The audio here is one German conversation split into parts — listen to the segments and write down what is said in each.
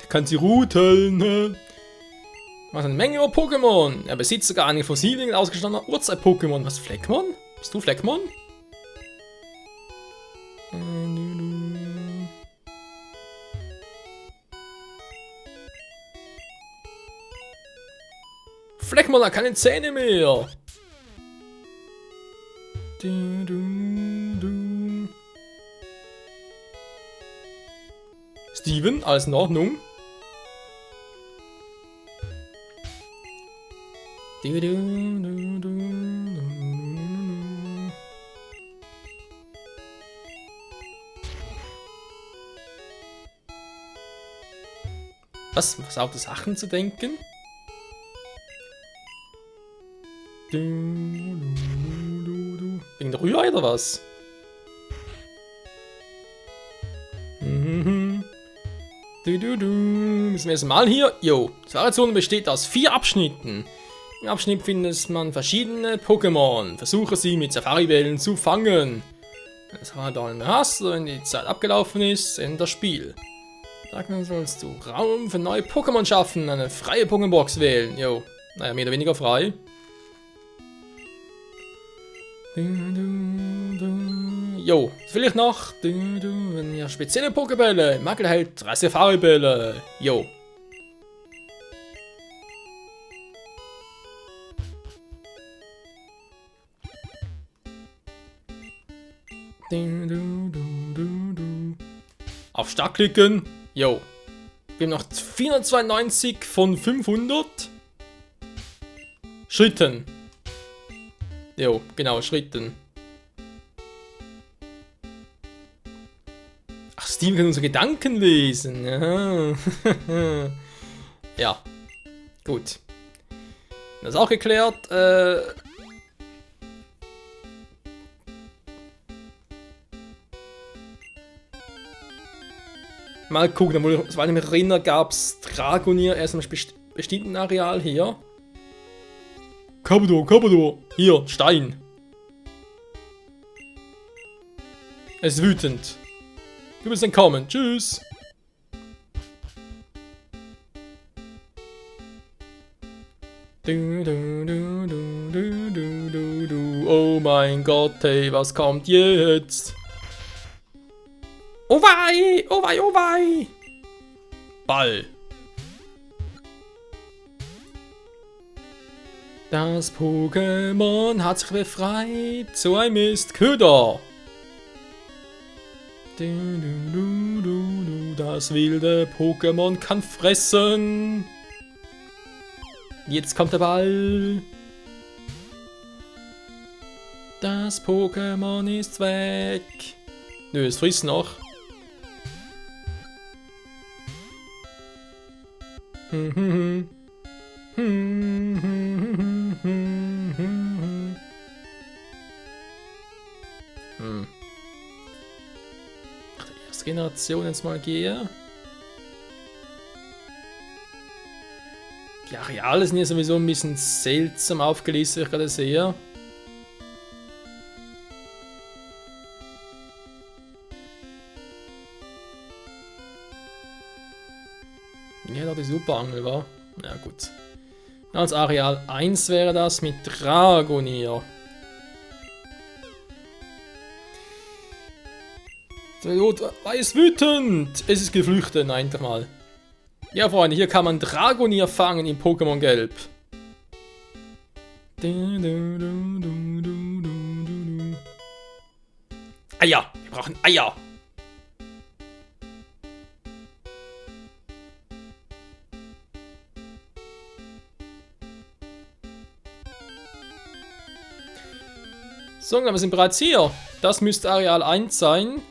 kann sie routen. Was eine Menge über Pokémon. Er besitzt sogar einige Fossilien ausgestandener Urzeit-Pokémon. Was, Fleckmon? Bist du Fleckmon? Fleckmon hat keine Zähne mehr. Steven, alles in Ordnung? Was auf die Sachen zu denken? Wegen der Rührei oder was? Müssen wir erstmal hier? Jo, die Variation besteht aus 4 Abschnitten. Im Abschnitt findet man verschiedene Pokémon. Versuche sie mit Safari-Wellen zu fangen. Wenn du das Radar mehr hast, wenn die Zeit abgelaufen ist, endet das Spiel. Dann sollst du Raum für neue Pokémon schaffen, eine freie Pokémon-Box wählen. Jo, naja, mehr oder weniger frei. Jo, was will ich noch? Wenn ihr spezielle Pokébälle, Magel erhält 3 Safari-Bälle. Jo. Auf Start klicken. Jo. Wir haben noch 492 von 500 Schritten. Jo, genau, Schritten. Ach, Steven kann unsere Gedanken lesen. Ja. Ja. Gut. Das ist auch geklärt. Mal gucken, weil ich mich erinnere, gab es Dragonier erst am bestimmten Areal hier. Kabador, hier, Stein. Es ist wütend. Du bist entkommen, tschüss. Oh mein Gott, hey, was kommt jetzt? Oh wei, oh wei, oh wei. Ball. Das Pokémon hat sich befreit. So ein Mist. Köder. Das wilde Pokémon kann fressen. Jetzt kommt der Ball. Das Pokémon ist weg. Nö, es frisst noch. Generation jetzt mal gehe. Die Areale sind hier sowieso ein bisschen seltsam aufgelistet, wie ich gerade sehe. Ja, da die Superangel war. Ja, gut. Als Areal 1 wäre das mit Dragonier. Er ist wütend! Es ist geflüchtet, nein, doch mal. Ja, Freunde, hier kann man Dragonier fangen in Pokémon Gelb. Eier! Wir brauchen Eier! So, wir sind bereits hier. Das müsste Areal 1 sein.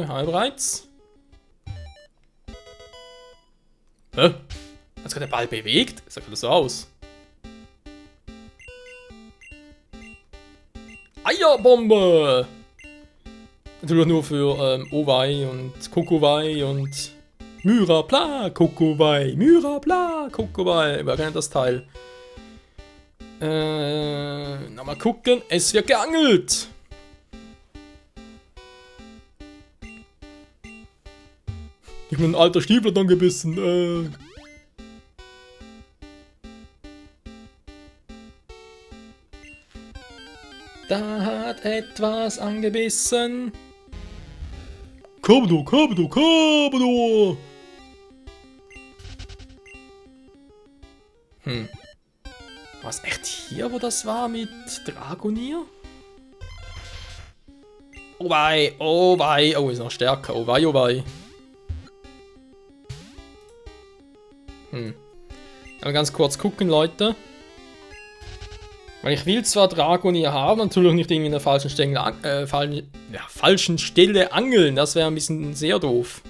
Bereits. Hä? Hat sich der Ball bewegt? Sieht das so aus? Eierbombe! Natürlich nur für Owei und Kokowai und Myrapla, Kokowai, Myrapla, Kokowai. Wer kennt das Teil? Nochmal gucken. Es wird geangelt! Ich bin ein alter Stiefel dann gebissen. Da hat etwas angebissen. Kabador, Kabador, Kabador. Was echt hier, wo das war mit Dragonier? Oh wei, oh wei, oh ist noch stärker, oh wei, oh wei. Aber ganz kurz gucken, Leute. Weil ich will zwar Dragonier haben, natürlich nicht irgendwie in der falschen Stelle angeln, das wäre ein bisschen sehr doof.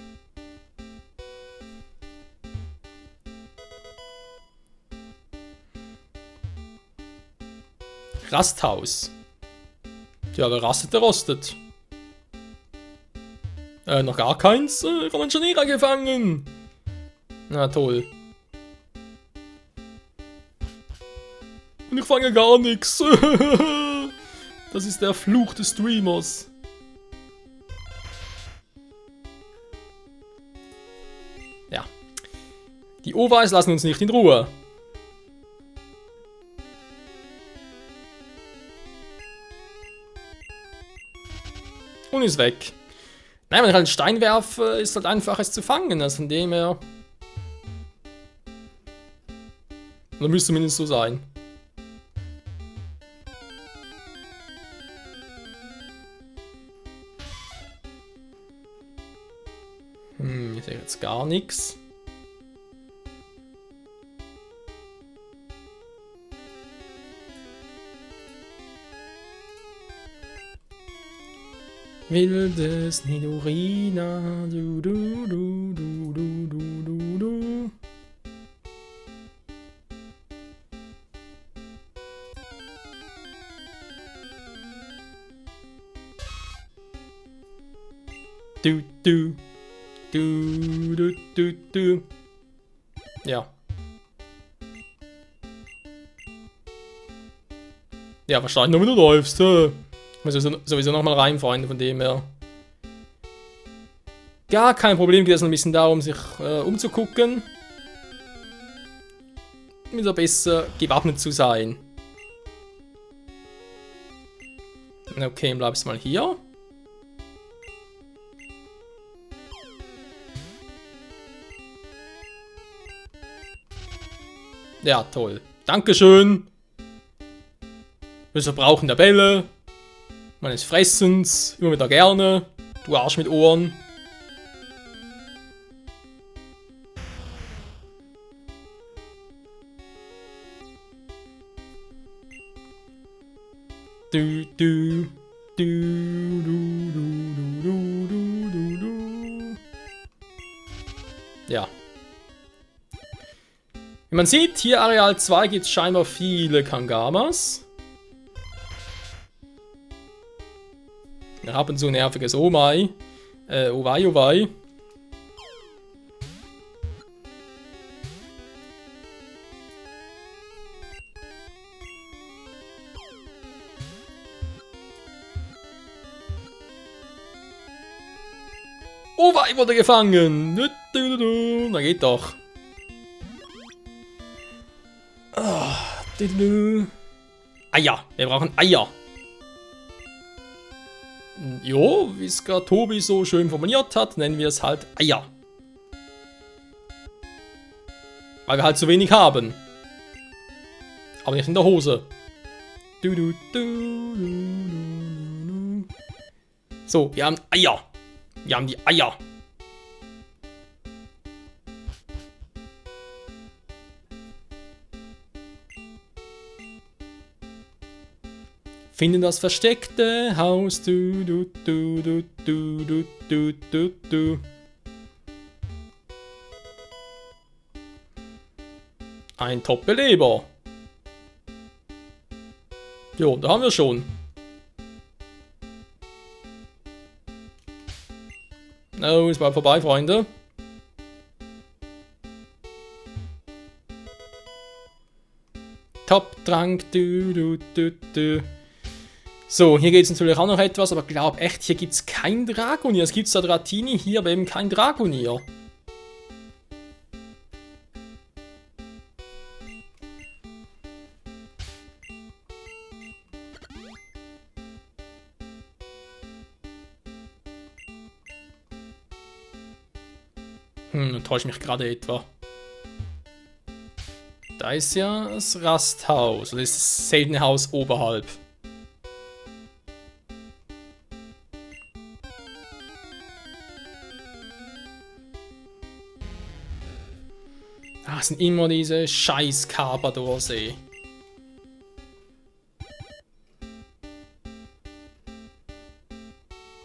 Rasthaus. Ja, wer rastet, der rostet. Noch gar keins? Ich habe einen Scharnierer gefangen. Na toll. Und ich fange gar nichts. Das ist der Fluch des Streamers. Ja. Die Owais lassen uns nicht in Ruhe. Und ist weg. Nein, wenn ich halt einen Stein werfe, ist halt einfach es zu fangen. Also von dem her. Oder müsste zumindest so sein. Ich sehe jetzt gar nichts. Wildes Nidorina, du du du du du du du du. Du du du du du du. Ja. Ja, wahrscheinlich nur, wenn du läufst. Ich muss sowieso nochmal rein, Freunde, von dem her. Gar kein Problem, geht es ein bisschen darum, sich umzugucken. Wieder besser gewappnet zu sein. Okay, dann bleibst du mal hier. Ja, toll. Dankeschön. Wir verbrauchen der Bälle. Meines Fressens. Immer wieder gerne. Du Arsch mit Ohren. Du, du, du, du, du, du, du, du, du. Ja. Wie man sieht, hier Areal 2 gibt es scheinbar viele Kangamas. Wir haben so ein nerviges Omai. Owei, owei. Owei wurde gefangen. Na geht doch. Eier. Wir brauchen Eier. Jo, wie es gerade Tobi so schön formuliert hat, nennen wir es halt Eier. Weil wir halt zu wenig haben. Aber nicht in der Hose. So, wir haben Eier. Wir haben die Eier. Finden das versteckte Haus. Du, du, du, du, du, du, du, du, du. Ein Top-Beleber. Jo, da haben wir schon. Oh, ist bald vorbei, Freunde. Top-Trank. Du, du, du, du. So, hier geht es natürlich auch noch etwas, aber glaub echt, hier gibt es kein Dragonier. Es gibt zwar Dratini, hier aber eben kein Dragonier. Täusche mich gerade etwa. Da ist ja das Rasthaus. Oder ist das seltene Haus oberhalb? Ah, es sind immer diese scheiß Carpadors, ey.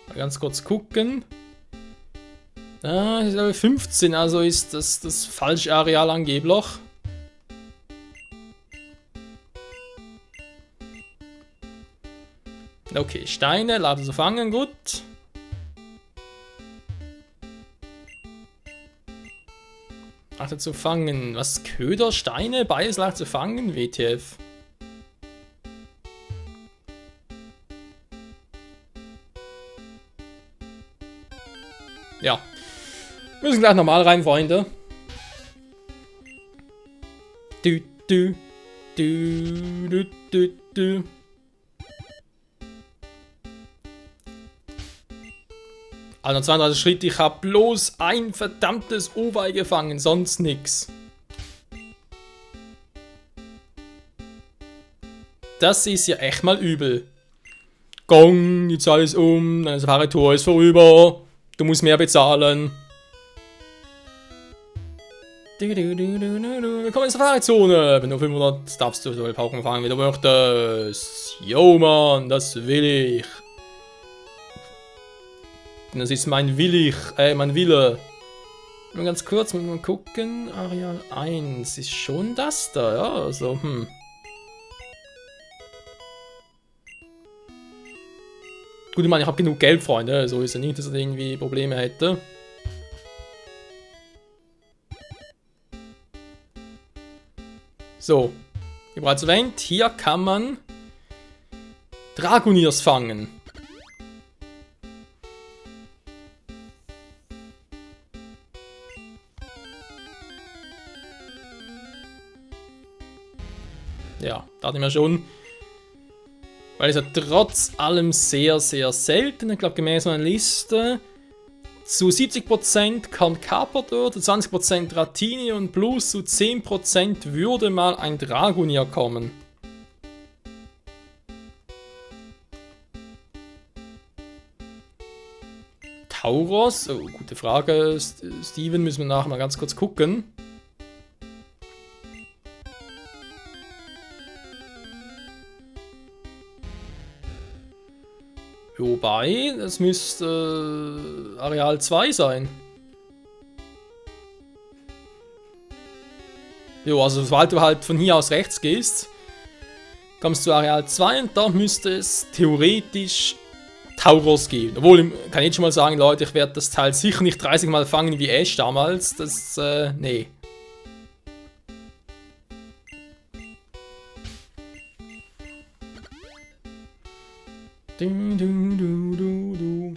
Mal ganz kurz gucken. Ah, ist Level 15, also ist das falsche Areal angeblich. Okay, Steine, Lade zu fangen, gut. Lade zu fangen. Was? Köder, Steine, beides leicht zu fangen? WTF. Ja. Wir müssen gleich normal rein, Freunde. Du, du, du, du, du, du. Also 32 Schritte, ich habe bloß ein verdammtes Owei gefangen, sonst nix. Das ist ja echt mal übel. Gong, jetzt alles um, deine Safari-Tour ist vorüber, du musst mehr bezahlen. Willkommen in der Safari-Zone. Wenn du 500 darfst du so viel Pokémon fangen, wie du möchtest. Jo, Mann, das will ich. Das ist mein mein Wille. Nur ganz kurz, mal gucken. Areal 1 ist schon das da, ja, also, Gut, ich meine, ich habe genug Geld, Freunde, so ist ja nicht, dass ich irgendwie Probleme hätte. So, wie bereits erwähnt, hier kann man Dragoniers fangen. Ja, dachte ich mir schon. Weil es ja trotz allem sehr, sehr selten, ich glaube gemäß meiner Liste, zu 70% kann Carpador, zu 20% Dratini und plus zu 10% würde mal ein Dragonier kommen. Tauros? Oh, gute Frage. Steven, müssen wir nachher mal ganz kurz gucken. Wobei, das müsste Areal 2 sein. Jo, also sobald du halt von hier aus rechts gehst, kommst du Areal 2 und da müsste es theoretisch Tauros geben. Obwohl, ich kann jetzt schon mal sagen, Leute, ich werde das Teil sicher nicht 30 Mal fangen wie Ash damals. Das, nee. Du, du, du, du, du.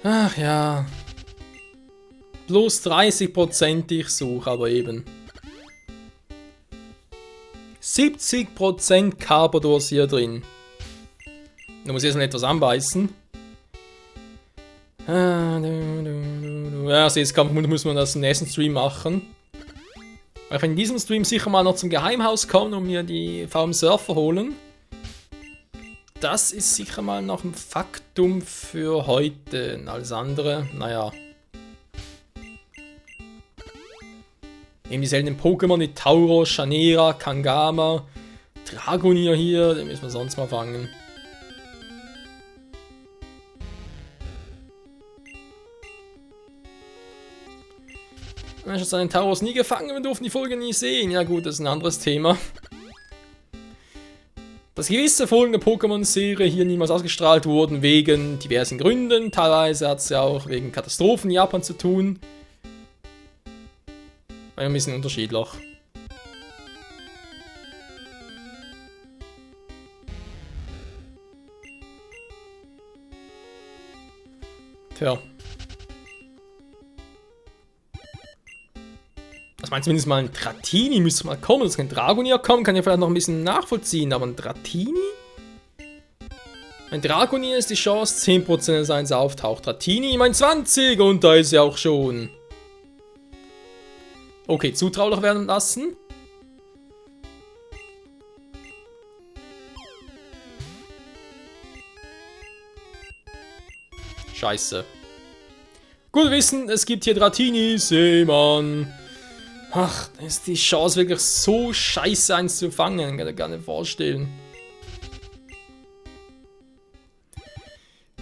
Ach ja. Bloß 30% ich suche, aber eben. 70% Carpadors hier drin. Da muss ich jetzt noch etwas anbeißen. Ja, also jetzt muss man das im nächsten Stream machen. Ich will in diesem Stream sicher mal noch zum Geheimhaus kommen und mir die VM Surfer holen. Das ist sicher mal noch ein Faktum für heute. Alles andere, naja. Eben die seltenen Pokémon wie Tauros, Chanera, Kangama, Dragonier hier, den müssen wir sonst mal fangen. Mensch, hat seinen Tauros nie gefangen, wir durften die Folge nie sehen. Ja gut, das ist ein anderes Thema. Dass gewisse Folgen der Pokémon-Serie hier niemals ausgestrahlt wurden, wegen diversen Gründen. Teilweise hat es ja auch wegen Katastrophen in Japan zu tun. Ein bisschen unterschiedlich. Tja. Ich meine, zumindest mal ein Dratini müsste mal kommen. Dass kein Dragonier kommen, kann ich vielleicht noch ein bisschen nachvollziehen. Aber ein Dratini? Ein Dragonier ist die Chance 10%, dass eins auftaucht. Dratini, ich meine 20 und da ist er auch schon. Okay, zutraulich werden lassen. Scheiße. Gut wissen, es gibt hier Dratini, Seemann. Ach, ist die Chance wirklich so scheiße, eins zu fangen. Kann ich gar nicht vorstellen.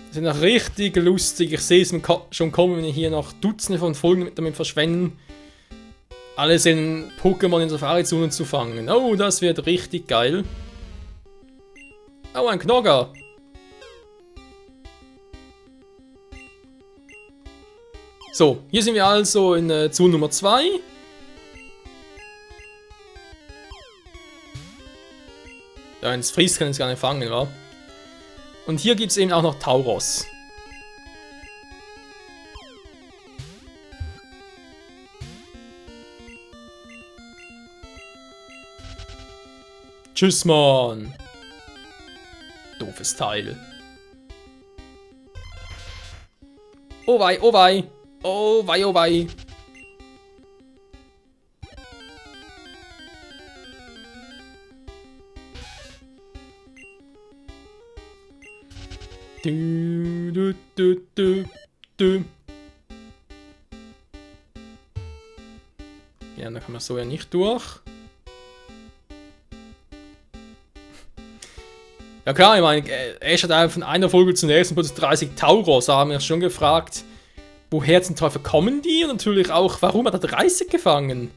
Das ist noch richtig lustig. Ich sehe es schon kommen, wenn ich hier noch Dutzende von Folgen damit verschwenden, alles in Pokémon in Safari-Zonen zu fangen. Oh, das wird richtig geil. Oh, ein Knogger. So, hier sind wir also in Zone Nummer 2. Ja, wenn es frisst, kann ich es gar nicht fangen, wa? Und hier gibt es eben auch noch Tauros. Tschüss, Mann. Doofes Teil. Oh wei, oh wei. Oh wei, oh wei. Du, du, du, du, du. Ja, da kann man so ja nicht durch. Ja klar, ich meine, Ash hat einfach von einer Folge zur nächsten plus 30 Tauros. Da haben wir schon gefragt, woher zum Teufel kommen die? Und natürlich auch, warum hat er 30 gefangen?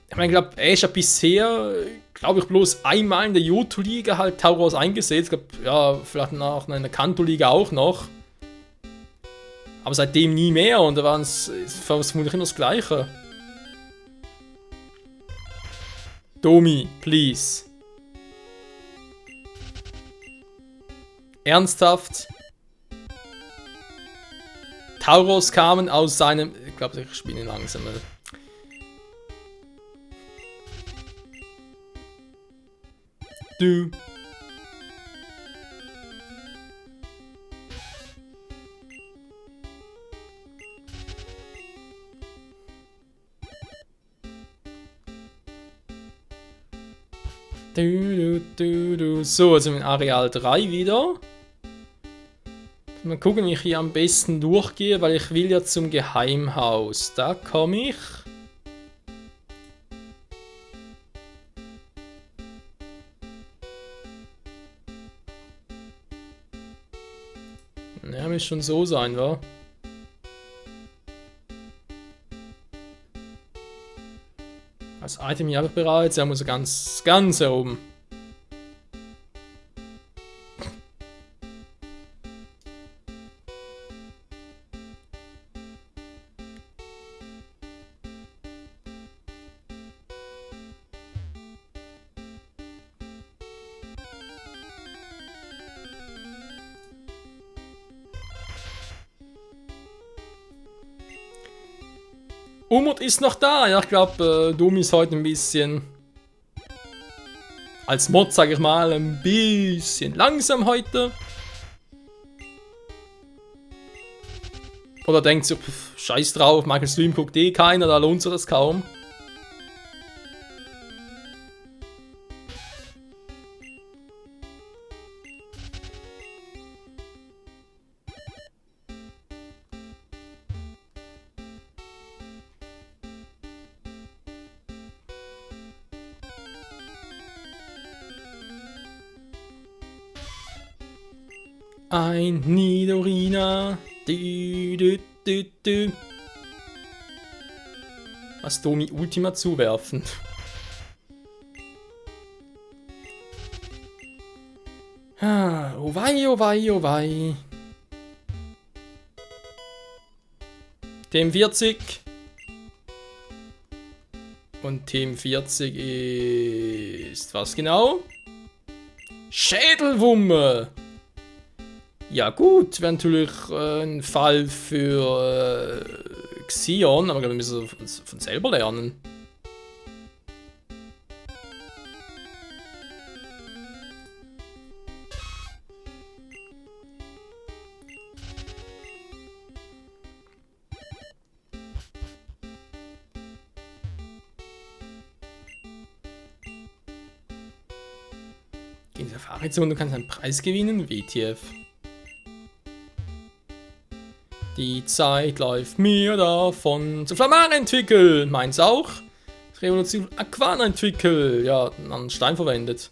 Ich meine, ich glaube, Ash hat bisher, glaube ich, bloß einmal in der Johto-Liga halt Tauros eingesetzt. Ich glaube, ja, vielleicht nach in der Kanto-Liga auch noch. Aber seitdem nie mehr und da war es vermutlich immer das Gleiche. Domi, please. Ernsthaft? Tauros kamen aus seinem... Ich glaube, ich spiele ihn langsam. Du. So, also in Areal 3 wieder. Mal gucken, wie ich hier am besten durchgehe, weil ich will ja zum Geheimhaus. Da komme ich. Ja, muss schon so sein, wa? Das Item hier habe ich bereits, er muss ganz oben. Umut ist noch da. Ja, ich glaube, Domi ist heute ein bisschen... Als Mod, sage ich mal, ein bisschen langsam heute. Oder denkt sich, scheiß drauf, Michael Stream guckt eh keiner, da lohnt sich das kaum. Ein Nidorina. Was Domi Ultima zuwerfen. Oh wei, oh wei, oh wei. Team 40. Und Team 40 ist was genau? Schädelwumme. Ja gut, wäre natürlich ein Fall für Xion, aber wir müssen von selber lernen. Geh in die Safari-Zone, du kannst einen Preis gewinnen, WTF. Die Zeit läuft mir davon. Zu Flamar entwickeln, meins auch. Revolution Aquan entwickeln, ja, an Stein verwendet.